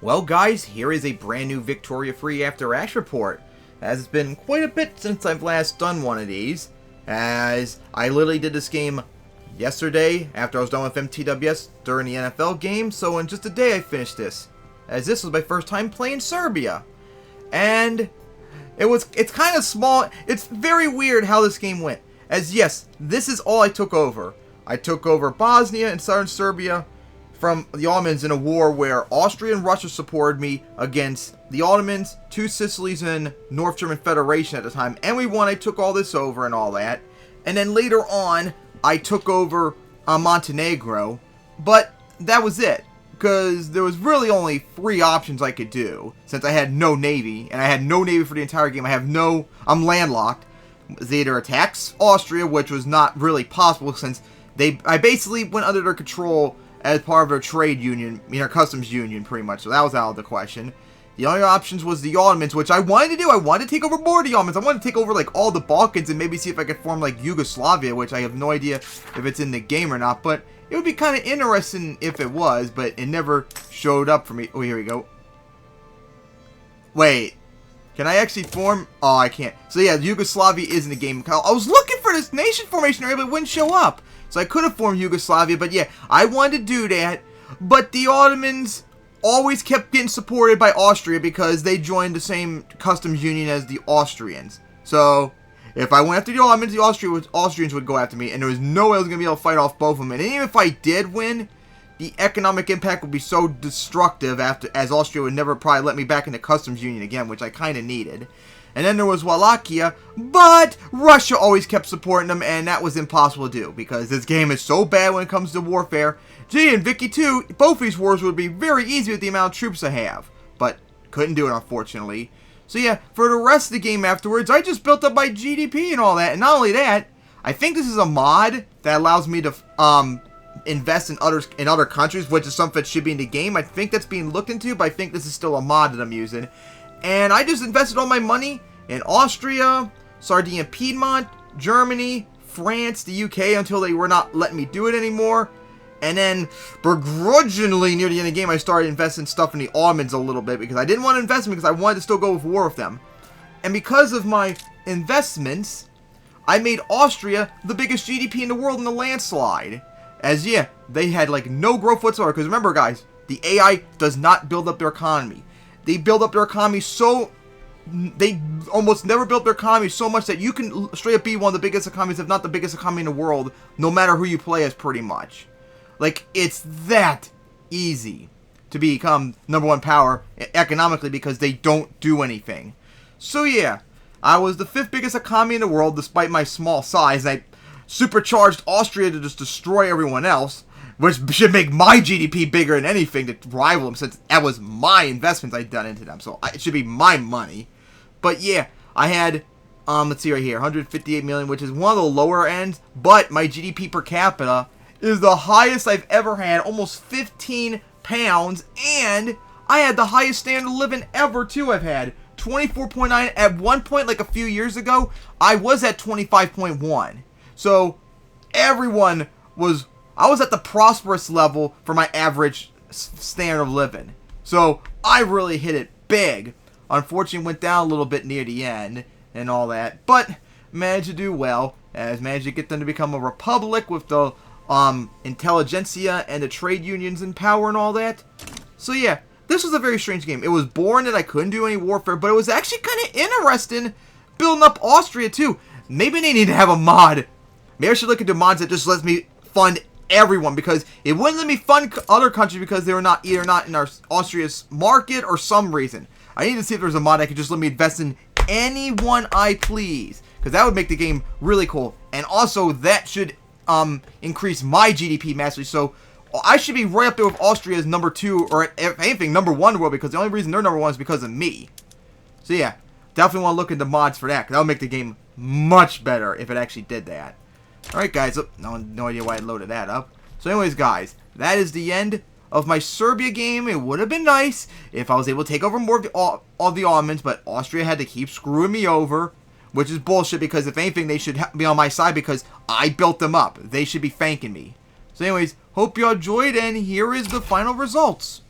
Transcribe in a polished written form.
Well guys, here is a brand new Victoria Free After Ash report, as it's been quite a bit since I've last done one of these, as I literally did this game yesterday after I was done with MTWS during the NFL game, so in just a day I finished this, as this was my first time playing Serbia. And it's kind of small. It's very weird how this game went, as yes, this is all I took over. I took over Bosnia and southern Serbia from the Ottomans in a war where Austria and Russia supported me against the Ottomans, two Sicilies, and North German Federation at the time. And we won. I took all this over and all that. And then later on, I took over Montenegro. But that was it, because there was really only 3 options I could do, since I had no navy. And I had no navy for the entire game. I'm landlocked. They either attacked Austria, which was not really possible, since I basically went under their control as part of their trade union, their customs union, pretty much. So that was out of the question. The only options was the Ottomans, which I wanted to do. I wanted to take over more of the Ottomans. I wanted to take over, like, all the Balkans and maybe see if I could form, like, Yugoslavia, which I have no idea if it's in the game or not. But it would be kind of interesting if it was, but it never showed up for me. Oh, here we go. Wait. Can I actually form? Oh, I can't. So, yeah, Yugoslavia is in the game. I was looking for this nation formation area, but it wouldn't show up. So I could have formed Yugoslavia, but yeah, I wanted to do that. But the Ottomans always kept getting supported by Austria because they joined the same customs union as the Austrians. So if I went after the Ottomans, the Austrians would go after me, and there was no way I was going to be able to fight off both of them. And even if I did win, the economic impact would be so destructive as Austria would never probably let me back in the customs union again, which I kind of needed. And then there was Wallachia, but Russia always kept supporting them, and that was impossible to do, because this game is so bad when it comes to warfare. Gee, and Vicky too, both these wars would be very easy with the amount of troops I have, but couldn't do it, unfortunately. So yeah, for the rest of the game afterwards, I just built up my GDP and all that, and not only that, I think this is a mod that allows me to invest in other countries, which is something that should be in the game. I think that's being looked into, but I think this is still a mod that I'm using. And I just invested all my money in Austria, Sardinia, Piedmont, Germany, France, the UK, until they were not letting me do it anymore. And then, begrudgingly, near the end of the game, I started investing stuff in the Ottomans a little bit, because I didn't want to invest them, because I wanted to still go with war with them. And because of my investments, I made Austria the biggest GDP in the world in a landslide. As, yeah, they had, like, no growth whatsoever. Because remember, guys, the AI does not build up their economy. They build up their economy they almost never built their economy so much that you can straight up be one of the biggest economies, if not the biggest economy in the world, no matter who you play as, pretty much. Like, it's that easy to become #1 power economically, because they don't do anything. So yeah, I was the 5th biggest economy in the world despite my small size. I supercharged Austria to just destroy everyone else, which should make my GDP bigger than anything to rival them, since that was my investments I'd done into them. So it should be my money. But yeah, I had, let's see right here, 158 million, which is one of the lower ends. But my GDP per capita is the highest I've ever had, almost 15 pounds. And I had the highest standard of living ever, too. I've had 24.9. At one point, like a few years ago, I was at 25.1. So everyone was... I was at the prosperous level for my average standard of living. So I really hit it big. Unfortunately, went down a little bit near the end and all that. But managed to do well. As managed to get them to become a republic with the intelligentsia and the trade unions in power and all that. So yeah, this was a very strange game. It was boring that I couldn't do any warfare, but it was actually kind of interesting building up Austria too. Maybe they need to have a mod. Maybe I should look into mods that just lets me fund everyone, because it wouldn't let me fund other countries because they were either not in Austria's market or some reason. I need to see if there's a mod that could just let me invest in anyone I please, because that would make the game really cool. And also that should increase my GDP massively, so I should be right up there with Austria as #2, or if anything #1 in the world, because the only reason they're #1 is because of me. So yeah, definitely want to look into mods for that, because that would make the game much better if it actually did that. Alright guys, no idea why I loaded that up. So anyways guys, that is the end of my Serbia game. It would have been nice if I was able to take over more of the Ottomans, but Austria had to keep screwing me over, which is bullshit, because if anything they should be on my side, because I built them up. They should be thanking me. So anyways, hope you all enjoyed, and here is the final results.